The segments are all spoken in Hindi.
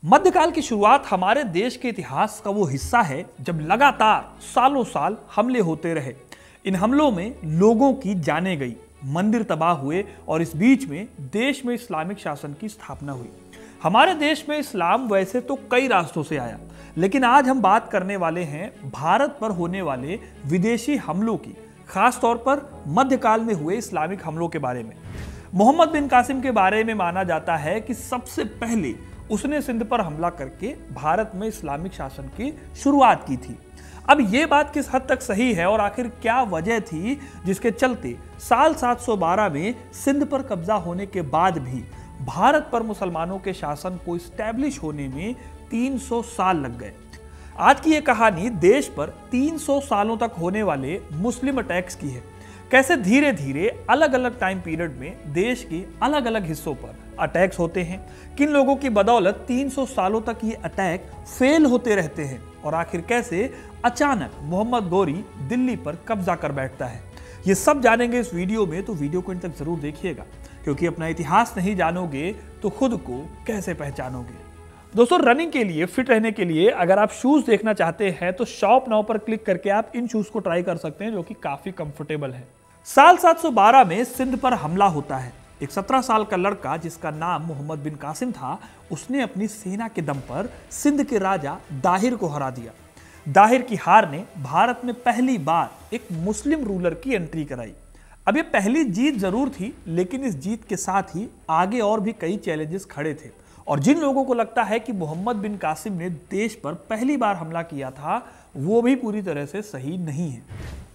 मध्यकाल की शुरुआत हमारे देश के इतिहास का वो हिस्सा है जब लगातार सालों साल हमले होते रहे। इन हमलों में लोगों की जानें गई, मंदिर तबाह हुए और इस बीच में देश में इस्लामिक शासन की स्थापना हुई। हमारे देश में इस्लाम वैसे तो कई रास्तों से आया, लेकिन आज हम बात करने वाले हैं भारत पर होने वाले विदेशी हमलों की, खास तौर पर मध्यकाल में हुए इस्लामिक हमलों के बारे में। मोहम्मद बिन कासिम के बारे में माना जाता है कि सबसे पहले उसने सिंध पर हमला करके भारत में इस्लामिक शासन की शुरुआत की थी। अब यह बात किस हद तक सही है और आखिर क्या वजह थी जिसके चलते साल 712 में सिंध पर कब्जा होने के बाद भी भारत पर मुसलमानों के शासन को इस्टेब्लिश होने में 300 साल लग गए। आज की यह कहानी देश पर 300 सालों तक होने वाले मुस्लिम अटैक्स की है। कैसे धीरे धीरे अलग अलग टाइम पीरियड में देश के अलग अलग हिस्सों पर अटैक्स होते हैं, किन लोगों की बदौलत 300 सालों तक ये अटैक फेल होते रहते हैं और आखिर कैसे अचानक मोहम्मद गोरी दिल्ली पर कब्जा कर बैठता है। ये सब जानेंगे इस वीडियो में, तो वीडियो को इन तक जरूर देखिएगा, क्योंकि अपना इतिहास नहीं जानोगे तो खुद को कैसे पहचानोगे। दोस्तों, रनिंग के लिए, फिट रहने के लिए अगर आप शूज देखना चाहते हैं तो शॉप नाउ पर क्लिक करके आप इन शूज को ट्राई कर सकते हैं, जो कि काफी कंफर्टेबल है। साल 712 में सिंध पर हमला होता है। एक 17 साल का लड़का जिसका नाम मोहम्मद बिन कासिम था, उसने अपनी सेना के दम पर सिंध के राजा दाहिर को हरा दिया। दाहिर की हार ने भारत में पहली बार एक मुस्लिम रूलर की एंट्री कराई। अब ये पहली जीत जरूर थी, लेकिन इस जीत के साथ ही आगे और भी कई चैलेंजेस खड़े थे और जिन लोगों को लगता है कि मोहम्मद बिन कासिम ने देश पर पहली बार हमला किया था, वो भी पूरी तरह से सही नहीं है।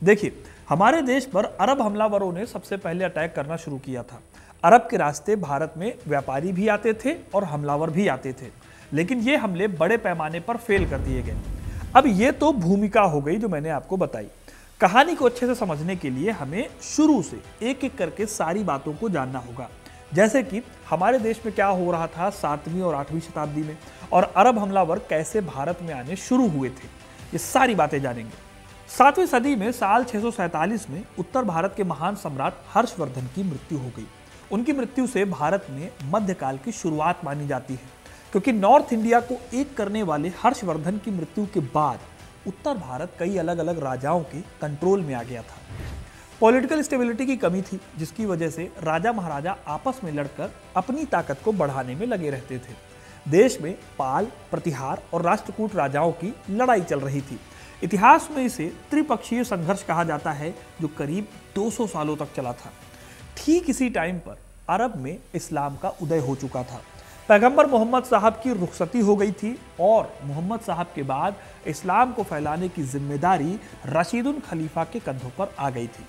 देखिए, हमारे देश पर अरब हमलावरों ने सबसे पहले अटैक करना शुरू किया था। अरब के रास्ते भारत में व्यापारी भी आते थे और हमलावर भी आते थे, लेकिन ये हमले बड़े पैमाने पर फेल कर दिए गए। अब ये तो भूमिका हो गई जो मैंने आपको बताई। कहानी को अच्छे से समझने के लिए हमें शुरू से एक एक करके सारी बातों को जानना होगा, जैसे कि हमारे देश में क्या हो रहा था 7वीं और 8वीं शताब्दी में और अरब हमलावर कैसे भारत में आने शुरू हुए थे। ये सारी बातें जानेंगे। 7वीं सदी में साल 647 में उत्तर भारत के महान सम्राट हर्षवर्धन की मृत्यु हो गई। उनकी मृत्यु से भारत में मध्यकाल की शुरुआत मानी जाती है, क्योंकि नॉर्थ इंडिया को एक करने वाले हर्षवर्धन की मृत्यु के बाद उत्तर भारत कई अलग अलग राजाओं के कंट्रोल में आ गया था। पॉलिटिकल स्टेबिलिटी की कमी थी, जिसकी वजह से राजा महाराजा आपस में लड़कर अपनी ताकत को बढ़ाने में लगे रहते थे। देश में पाल, प्रतिहार और राष्ट्रकूट राजाओं की लड़ाई चल रही थी। इतिहास में इसे त्रिपक्षीय संघर्ष कहा जाता है, जो करीब 200 सालों तक चला था। ठीक इसी टाइम पर अरब में इस्लाम का उदय हो चुका था। पैगंबर मोहम्मद साहब की रुखसती हो गई थी और मोहम्मद साहब के बाद इस्लाम को फैलाने की जिम्मेदारी रशीदुल खलीफा के कंधों पर आ गई थी।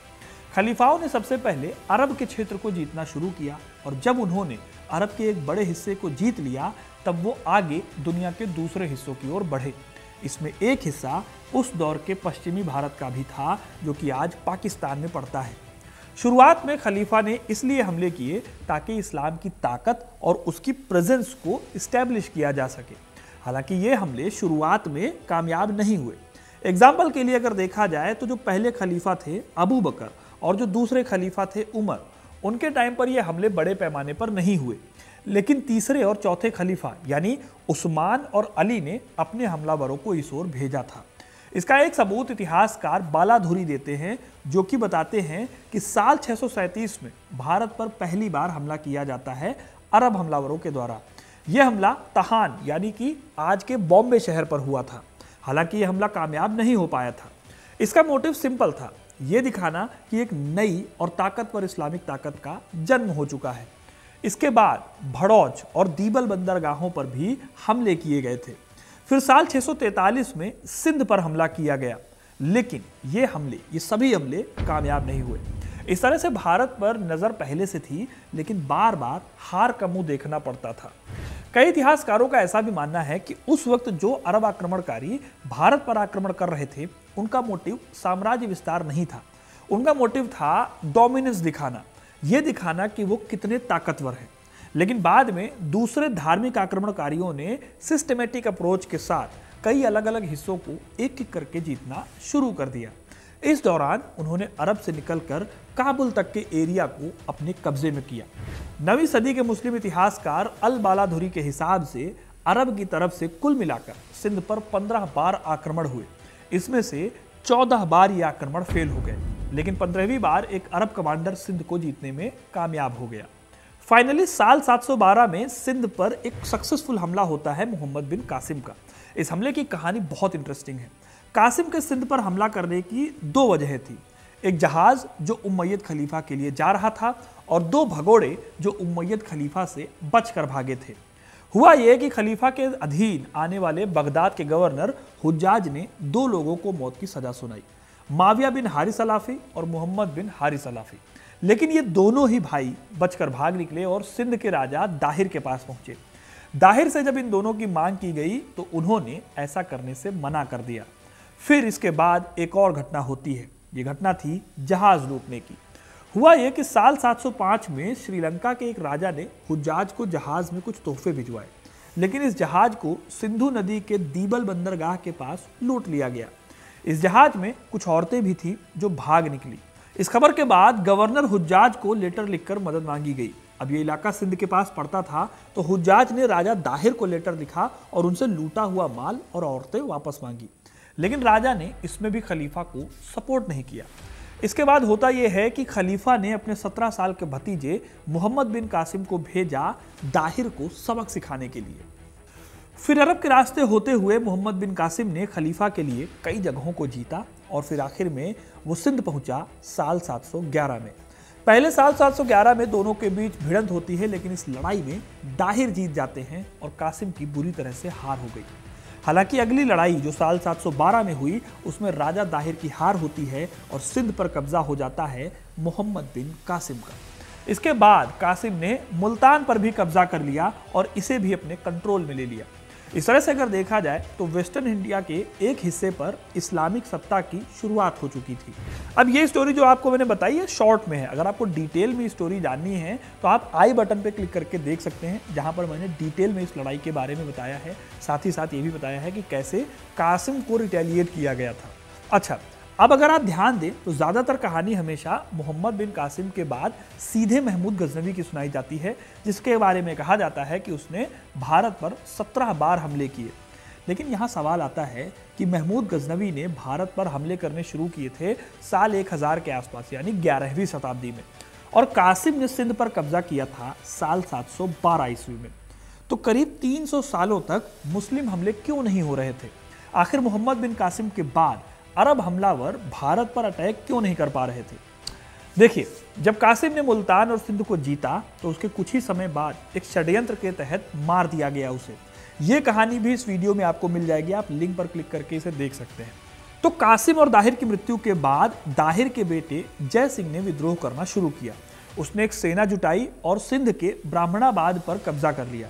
खलीफाओं ने सबसे पहले अरब के क्षेत्र को जीतना शुरू किया और जब उन्होंने अरब के एक बड़े हिस्से को जीत लिया, तब वो आगे दुनिया के दूसरे हिस्सों की ओर बढ़े। इसमें एक हिस्सा उस दौर के पश्चिमी भारत का भी था, जो कि आज पाकिस्तान में पड़ता है। शुरुआत में खलीफा ने इसलिए हमले किए ताकि इस्लाम की ताकत और उसकी प्रेजेंस को इस्टेब्लिश किया जा सके। हालांकि ये हमले शुरुआत में कामयाब नहीं हुए। एग्जाम्पल के लिए अगर देखा जाए तो जो पहले खलीफा थे अबू बकर और जो दूसरे खलीफा थे उमर, उनके टाइम पर ये हमले बड़े पैमाने पर नहीं हुए, लेकिन तीसरे और चौथे खलीफा यानी उस्मान और अली ने अपने हमलावरों को इस ओर भेजा था। इसका एक सबूत इतिहासकार बालाधुरी देते हैं, जो कि बताते हैं कि साल 637 में भारत पर पहली बार हमला किया जाता है अरब हमलावरों के द्वारा। यह हमला तहान यानी कि आज के बॉम्बे शहर पर हुआ था। हालांकि यह हमला कामयाब नहीं हो पाया था। इसका मोटिव सिंपल था, यह दिखाना कि एक नई और ताकतवर इस्लामिक ताकत का जन्म हो चुका है। इसके बाद भड़ौच और दीबल बंदरगाहों पर भी हमले किए गए थे। फिर साल 643 में सिंध पर हमला किया गया, लेकिन ये सभी हमले कामयाब नहीं हुए। इस तरह से भारत पर नजर पहले से थी, लेकिन बार बार हार का मुंह देखना पड़ता था। कई इतिहासकारों का ऐसा भी मानना है कि उस वक्त जो अरब आक्रमणकारी भारत पर आक्रमण कर रहे थे, उनका मोटिव साम्राज्य विस्तार नहीं था। उनका मोटिव था डोमिनेंस दिखाना, यह दिखाना कि वो कितने ताकतवर हैं। लेकिन बाद में दूसरे धार्मिक आक्रमणकारियों ने सिस्टमेटिक अप्रोच के साथ कई अलग अलग हिस्सों को एक एक करके जीतना शुरू कर दिया। इस दौरान उन्होंने अरब से निकलकर काबुल तक के एरिया को अपने कब्जे में किया। 9वीं सदी के मुस्लिम इतिहासकार अल बालाधुरी के हिसाब से अरब की तरफ से कुल मिलाकर सिंध पर 15 बार आक्रमण हुए। इसमें से 14 बार ये आक्रमण फेल हो गए, लेकिन 15वीं बार एक अरब कमांडर सिंध को जीतने में कामयाब हो गया। फाइनली साल 712 में सिंध पर एक सक्सेसफुल हमला होता है मोहम्मद बिन कासिम का। इस हमले की कहानी बहुत इंटरेस्टिंग है। कासिम के सिंध पर हमला करने की दो वजह थी। एक जहाज जो उम्मय्यद खलीफा के लिए जा रहा था और दो भगोड़े जो उम्मय्यद खलीफा से बचकर भागे थे। हुआ यह कि खलीफा के अधीन आने वाले बगदाद के गवर्नर हुज्जाज ने दो लोगों को मौत की सजा सुनाई, माविया बिन हारिस अलाफी और मोहम्मद बिन हारिस अलाफी। लेकिन ये दोनों ही भाई बचकर भाग निकले और सिंध के राजा दाहिर के पास पहुंचे। दाहिर से जब इन दोनों की मांग की गई तो उन्होंने ऐसा करने से मना कर दिया। फिर इसके बाद एक और घटना होती है। ये घटना थी जहाज लूटने की। हुआ यह कि साल 705 में श्रीलंका के एक राजा ने हुज्जाज को जहाज में कुछ तोहफे भिजवाए, लेकिन इस जहाज को सिंधु नदी के दीबल बंदरगाह के पास लूट लिया गया। इस जहाज में कुछ औरतें भी थी जो भाग निकली। इस खबर के बाद गवर्नर हुज्जाज को लेटर लिखकर मदद मांगी गई। अब ये इलाका सिंध के पास पड़ता था, तो हुज्जाज ने राजा दाहिर को लेटर लिखा और उनसे लूटा हुआ माल और औरतें वापस मांगी। लेकिन राजा ने इसमें भी खलीफा को सपोर्ट नहीं किया। इसके बाद होता यह है कि खलीफा ने अपने 17 साल के भतीजे मोहम्मद बिन कासिम को भेजा दाहिर को सबक सिखाने के लिए। फिर अरब के रास्ते होते हुए मोहम्मद बिन कासिम ने खलीफा के लिए कई जगहों को जीता और फिर आखिर में वो सिंध पहुंचा साल 711 में। पहले साल 711 में दोनों के बीच भिड़ंत होती है, लेकिन इस लड़ाई में दाहिर जीत जाते हैं और कासिम की बुरी तरह से हार हो गई। हालांकि अगली लड़ाई जो साल 712 में हुई उसमें राजा दाहिर की हार होती है और सिंध पर कब्जा हो जाता है मोहम्मद बिन कासिम का। इसके बाद कासिम ने मुल्तान पर भी कब्जा कर लिया और इसे भी अपने कंट्रोल में ले लिया। इस तरह से अगर देखा जाए तो वेस्टर्न इंडिया के एक हिस्से पर इस्लामिक सत्ता की शुरुआत हो चुकी थी। अब ये स्टोरी जो आपको मैंने बताई है शॉर्ट में है। अगर आपको डिटेल में स्टोरी जाननी है तो आप आई बटन पे क्लिक करके देख सकते हैं, जहां पर मैंने डिटेल में इस लड़ाई के बारे में बताया है। साथ ही साथ ये भी बताया है कि कैसे कासिम को रिटेलिएट किया गया था। अच्छा, अब अगर आप ध्यान दें तो ज्यादातर कहानी हमेशा मोहम्मद बिन कासिम के बाद सीधे महमूद गजनवी की सुनाई जाती है, जिसके बारे में कहा जाता है कि उसने भारत पर 17 बार हमले किए। लेकिन यहाँ सवाल आता है कि महमूद गजनवी ने भारत पर हमले करने शुरू किए थे साल 1000 के आसपास, यानी 11वीं शताब्दी में, और कासिम ने सिंध पर कब्जा किया था साल 712 ईस्वी में। तो करीब 300 सालों तक मुस्लिम हमले क्यों नहीं हो रहे थे? आखिर मोहम्मद बिन कासिम के बाद अरब हमलावर भारत पर अटैक क्यों नहीं कर पा रहे थे? देखिए, जब कासिम ने मुल्तान और सिंध को जीता तो उसके कुछ ही समय बाद एक षड्यंत्र के तहत मार दिया गया उसे। यह कहानी भी इस वीडियो में आपको मिल जाएगी, आप लिंक पर क्लिक करके इसे देख सकते हैं। तो कासिम और दाहिर की मृत्यु के बाद दाहिर के बेटे जय सिंह ने विद्रोह करना शुरू किया। उसने एक सेना जुटाई और सिंध के ब्राह्मणाबाद पर कब्जा कर लिया।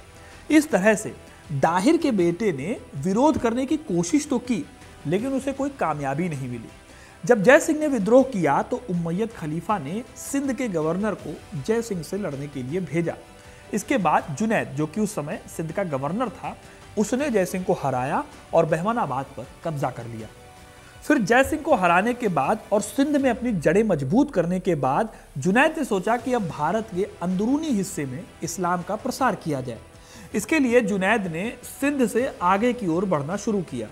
इस तरह से दाहिर के बेटे ने विरोध करने की कोशिश तो की, लेकिन उसे कोई कामयाबी नहीं मिली। जब जय सिंह ने विद्रोह किया तो उम्मय्यद खलीफा ने सिंध के गवर्नर को जय सिंह से लड़ने के लिए भेजा। इसके बाद जुनैद, जो कि उस समय सिंध का गवर्नर था, उसने जय सिंह को हराया और बहमानाबाद पर कब्जा कर लिया। फिर जय सिंह को हराने के बाद और सिंध में अपनी जड़ें मजबूत करने के बाद जुनैद ने सोचा कि अब भारत के अंदरूनी हिस्से में इस्लाम का प्रसार किया जाए। इसके लिए जुनैद ने सिंध से आगे की ओर बढ़ना शुरू किया,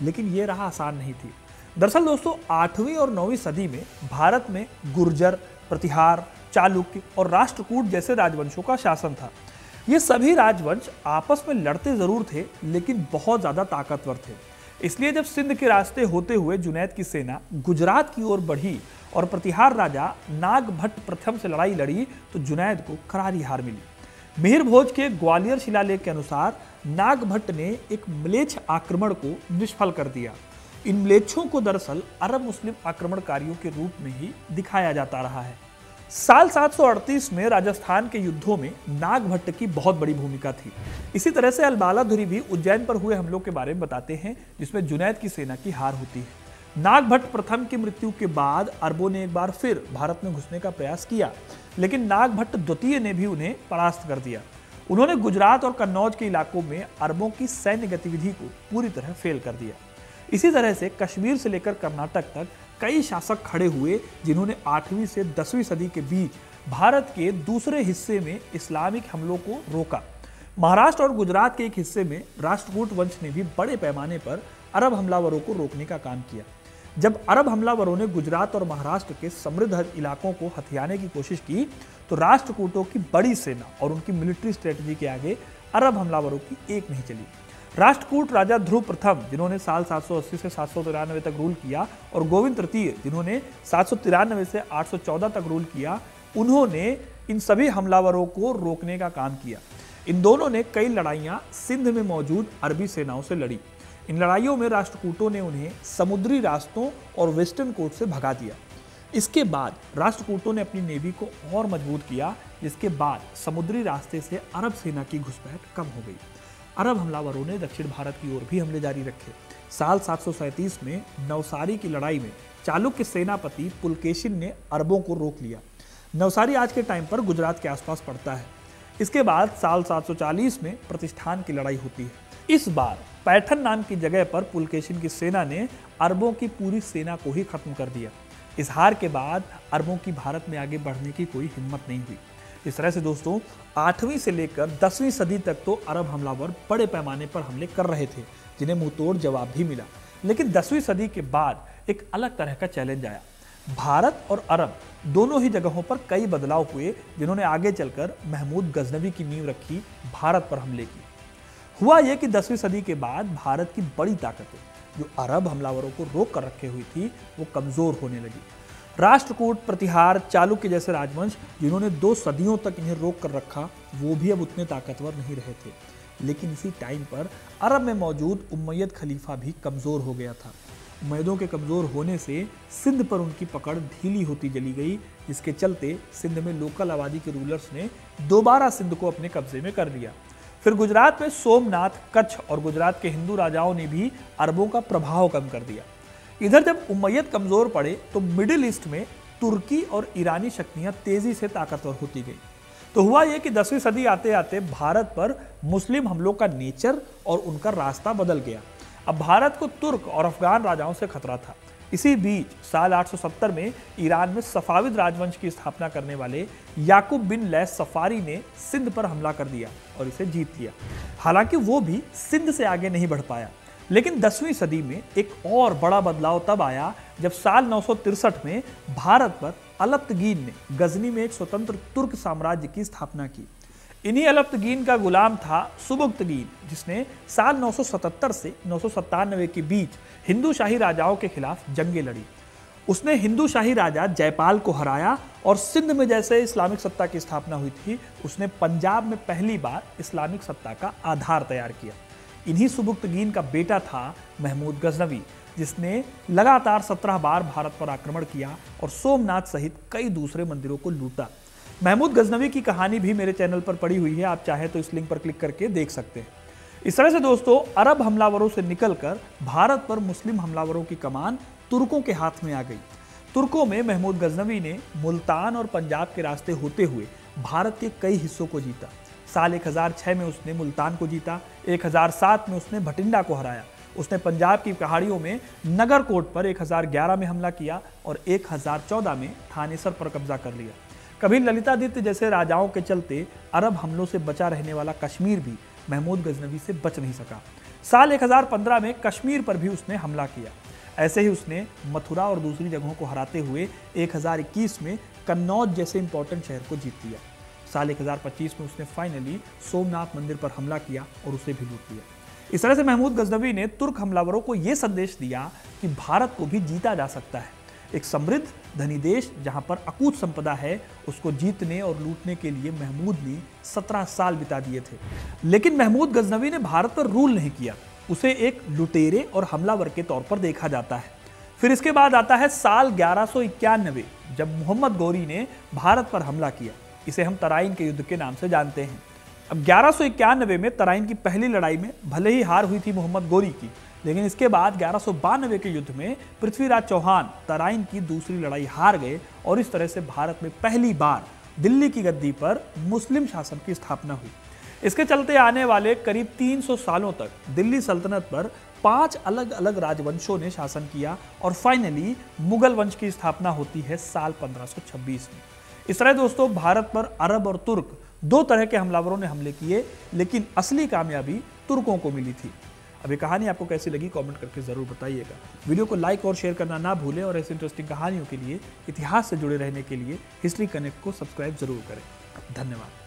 लेकिन यह राह आसान नहीं थी। दरअसल दोस्तों, 8वीं और 9वीं सदी में भारत में गुर्जर, प्रतिहार, चालुक्य और राष्ट्रकूट जैसे राजवंशों का शासन था। ये सभी राजवंश आपस में लड़ते जरूर थे, लेकिन बहुत ज्यादा ताकतवर थे। इसलिए जब सिंध के रास्ते होते हुए जुनैद की सेना गुजरात की ओर बढ़ी और प्रतिहार राजा नागभट्ट प्रथम से लड़ाई लड़ी तो जुनैद को करारी हार मिली। मिहिर भोज के ग्वालियर शिलालेख के अनुसार नागभट्ट ने एक म्लेच्छ आक्रमण को निष्फल कर दिया। इन म्लेच्छों को दरअसल अरब मुस्लिम आक्रमणकारियों के रूप में ही दिखाया जाता रहा है। साल 738 में राजस्थान के युद्धों में नागभट्ट की बहुत बड़ी भूमिका थी। इसी तरह से अलबालाधुरी भी उज्जैन पर हुए हमलों के बारे में बताते हैं, जिसमें जुनैद की सेना की हार होती है। नागभट्ट प्रथम की मृत्यु के बाद अरबों ने एक बार फिर भारत में घुसने का प्रयास किया, लेकिन नागभट्ट द्वितीय ने भी उन्हें परास्त कर दिया। उन्होंने गुजरात और कन्नौज के इलाकों में अरबों की सैन्य गतिविधि को पूरी तरह फेल कर दिया। इसी तरह से कश्मीर से लेकर कर्नाटक तक कई शासक खड़े हुए, जिन्होंने 8वीं से 10वीं सदी के बीच भारत के दूसरे हिस्से में इस्लामिक हमलों को रोका। महाराष्ट्र और गुजरात के एक हिस्से में राष्ट्रकूट वंश ने भी बड़े पैमाने पर अरब हमलावरों को रोकने का काम किया। जब अरब हमलावरों ने गुजरात और महाराष्ट्र के समृद्ध इलाकों को हथियाने की कोशिश की तो राष्ट्रकूटों की बड़ी सेना और उनकी मिलिट्री स्ट्रेटजी के आगे अरब हमलावरों की एक नहीं चली। राष्ट्रकूट राजा ध्रुव प्रथम, जिन्होंने साल 780 से 793 तक रूल किया, और गोविंद तृतीय, जिन्होंने 793 से 814 तक रूल किया, उन्होंने इन सभी हमलावरों को रोकने का काम किया। इन दोनों ने कई लड़ाइयां सिंध में मौजूद अरबी सेनाओं से लड़ी। इन लड़ाइयों में राष्ट्रकूटों ने उन्हें समुद्री रास्तों और वेस्टर्न कोस्ट से भगा दिया। इसके बाद राष्ट्रकूटों ने अपनी नेवी को और मजबूत किया, जिसके बाद समुद्री रास्ते से अरब सेना की घुसपैठ कम हो गई। अरब हमलावरों ने दक्षिण भारत की ओर भी हमले जारी रखे। साल 737 में नवसारी की लड़ाई में चालुक्य सेनापति पुलकेशिन ने अरबों को रोक लिया। नवसारी आज के टाइम पर गुजरात के आसपास पड़ता है। इसके बाद साल 740 में प्रतिष्ठान की लड़ाई होती है। इस बार पैठन नाम की जगह पर पुलकेशिन की सेना ने अरबों की पूरी सेना को ही खत्म कर दिया। इस हार के बाद अरबों की भारत में आगे बढ़ने की कोई हिम्मत नहीं हुई। इस तरह से दोस्तों 8वीं से लेकर 10वीं सदी तक तो अरब हमलावर बड़े पैमाने पर हमले कर रहे थे, जिन्हें मुंहतोड़ जवाब भी मिला। लेकिन 10वीं सदी के बाद एक अलग तरह का चैलेंज आया। भारत और अरब दोनों ही जगहों पर कई बदलाव हुए, जिन्होंने आगे चलकर महमूद गजनवी की नींव रखी, भारत पर हमले की। हुआ यह कि 10वीं सदी के बाद भारत की बड़ी ताकतें, जो अरब हमलावरों को रोक कर रखे हुई थी, वो कमजोर होने लगी। राष्ट्रकूट, प्रतिहार, चालुक्य जैसे राजवंश, जिन्होंने 2 सदियों तक इन्हें रोक कर रखा, वो भी अब उतने ताकतवर नहीं रहे थे। लेकिन इसी टाइम पर अरब में मौजूद उम्मयद खलीफा भी कमजोर हो गया था। उम्मयदों के कमजोर होने से सिंध पर उनकी पकड़ ढीली होती चली गई, जिसके चलते सिंध में लोकल आबादी के रूलर्स ने दोबारा सिंध को अपने कब्जे में कर लिया। फिर गुजरात में सोमनाथ, कच्छ और गुजरात के हिंदू राजाओं ने भी अरबों का प्रभाव कम कर दिया। इधर जब उम्मयद कमजोर पड़े तो मिडिल ईस्ट में तुर्की और ईरानी शक्तियां तेजी से ताकतवर होती गई। तो हुआ यह कि 10वीं सदी आते आते भारत पर मुस्लिम हमलों का नेचर और उनका रास्ता बदल गया। अब भारत को तुर्क और अफगान राजाओं से खतरा था। इसी बीच साल 870 में ईरान में सफाविद राजवंश की स्थापना करने वाले याकूब बिन लैस सफारी ने सिंध पर हमला कर दिया और इसे जीत लिया। हालांकि वो भी सिंध से आगे नहीं बढ़ पाया। लेकिन 10वीं सदी में एक और बड़ा बदलाव तब आया जब साल 963 में भारत पर अलप्तगीन ने गजनी में एक स्वतंत्र तुर्क साम्राज्य की स्थापना की। इन्हीं अलप्तगीन का गुलाम था सुबुक्तगीन, जिसने साल 977 से 997 के बीच हिंदू शाही राजाओं के खिलाफ जंगें लड़ी। उसने हिंदू शाही राजा जयपाल को हराया और सिंध में जैसे इस्लामिक सत्ता की स्थापना हुई थी, उसने पंजाब में पहली बार इस्लामिक सत्ता का आधार तैयार किया। इन्हीं सुबुक्तगीन का बेटा था महमूद गजनवी, जिसने लगातार 17 बार भारत पर आक्रमण किया और सोमनाथ सहित कई दूसरे मंदिरों को लूटा। महमूद गजनवी की कहानी भी मेरे चैनल पर पड़ी हुई है, आप चाहे तो इस लिंक पर क्लिक करके देख सकते हैं। इस तरह से दोस्तों अरब हमलावरों से निकलकर भारत पर मुस्लिम हमलावरों की कमान तुर्कों के हाथ में आ गई। तुर्कों में महमूद गजनवी ने मुल्तान और पंजाब के रास्ते होते हुए भारत के कई हिस्सों को जीता। साल 1006 में उसने मुल्तान को जीता, 1007 में उसने भटिंडा को हराया। उसने पंजाब की पहाड़ियों में नगरकोट पर 1011 में हमला किया और 1014 में थानेसर पर कब्जा कर लिया। कभी ललितादित्य जैसे राजाओं के चलते अरब हमलों से बचा रहने वाला कश्मीर भी महमूद गजनवी से बच नहीं सका। साल 1015 में कश्मीर पर भी उसने हमला किया। ऐसे ही उसने मथुरा और दूसरी जगहों को हराते हुए 1021 में कन्नौज जैसे इंपॉर्टेंट शहर को जीत लिया। साल 1025 में उसने फाइनली सोमनाथ मंदिर पर हमला किया और उसे भी लूट लिया। इस तरह से महमूद गजनवी ने तुर्क हमलावरों को यह संदेश दिया कि भारत को भी जीता जा सकता है। एक समृद्ध धनी देश जहां पर अकूत संपदा है, उसको जीतने और लूटने के लिए महमूद ने 17 साल बिता दिए थे। लेकिन महमूद गजनवी ने भारत पर रूल नहीं किया, उसे एक लुटेरे और हमलावर के तौर पर देखा जाता है। फिर इसके बाद आता है साल 1191, जब मोहम्मद गौरी ने भारत पर हमला किया। इसे हम तराइन के युद्ध के नाम से जानते हैं। अब 1191 में तराइन की पहली लड़ाई में भले ही हार हुई थी मोहम्मद गौरी की, लेकिन इसके बाद 1192 के युद्ध में पृथ्वीराज चौहान तराइन की दूसरी लड़ाई हार गए और इस तरह से भारत में पहली बार दिल्ली की गद्दी पर मुस्लिम शासन की स्थापना हुई। इसके चलते आने वाले करीब 300 सालों तक दिल्ली सल्तनत पर 5 अलग अलग राजवंशों ने शासन किया और फाइनली मुगल वंश की स्थापना होती है साल 1526 में। इस तरह दोस्तों भारत पर अरब और तुर्क 2 तरह के हमलावरों ने हमले किए, लेकिन असली कामयाबी तुर्कों को मिली थी। अब ये कहानी आपको कैसी लगी कमेंट करके ज़रूर बताइएगा। वीडियो को लाइक और शेयर करना ना भूलें और ऐसी इंटरेस्टिंग कहानियों के लिए, इतिहास से जुड़े रहने के लिए हिस्ट्री कनेक्ट को सब्सक्राइब जरूर करें। धन्यवाद।